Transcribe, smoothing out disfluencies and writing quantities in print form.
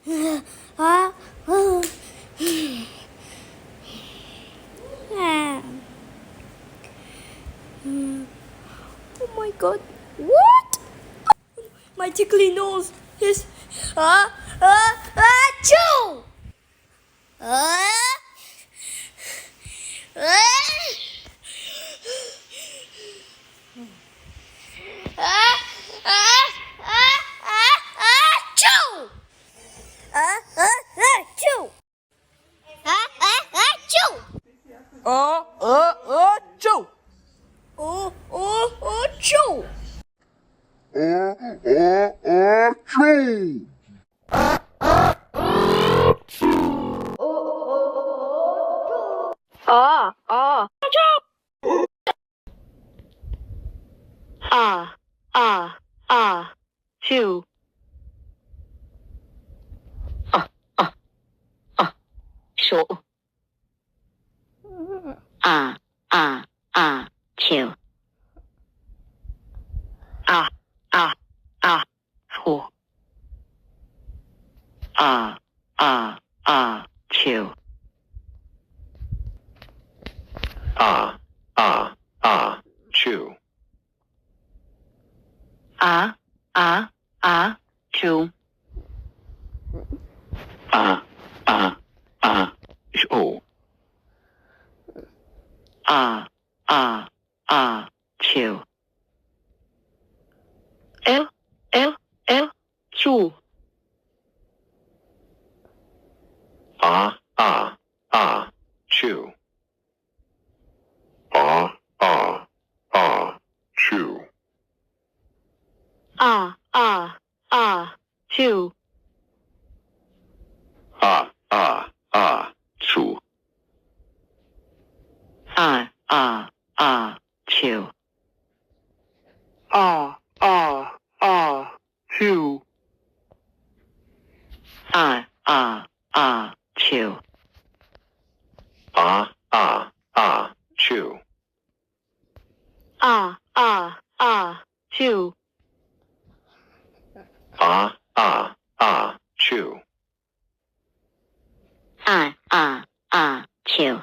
Ah, oh. Ah. Oh my god. What? My tickly nose. Yes. Achoo! Ah. Achoo! Achoo! Achoo! Achoo! Achoo! Achoo! Ah, ah. Ah, ah, ah. Chew. Ah, ah, ah. Show. Ah, ah, ah. Chew. Ah, ah, ah. Who. Ah, ah, ah. Chew. Ah, ah, ah, chew. Ah, ah, ah. Chew. Ah, ah, ah, show. Ah, ah, ah. Chew. L, L, L. Chew. Ah, ah, ah, chew. Ah, ah, ah, chew. Ah, ah, ah. Chew. Ah, ah, ah, chew. Ah, ah, ah. Chew. Ah, ah, ah. Chew. Ah, ah, ah. Chew. Ah, ah, ah, chew. Ah, ah, ah. Chew. Ah, ah, ah, chew. Ah, ah, ah. Chew.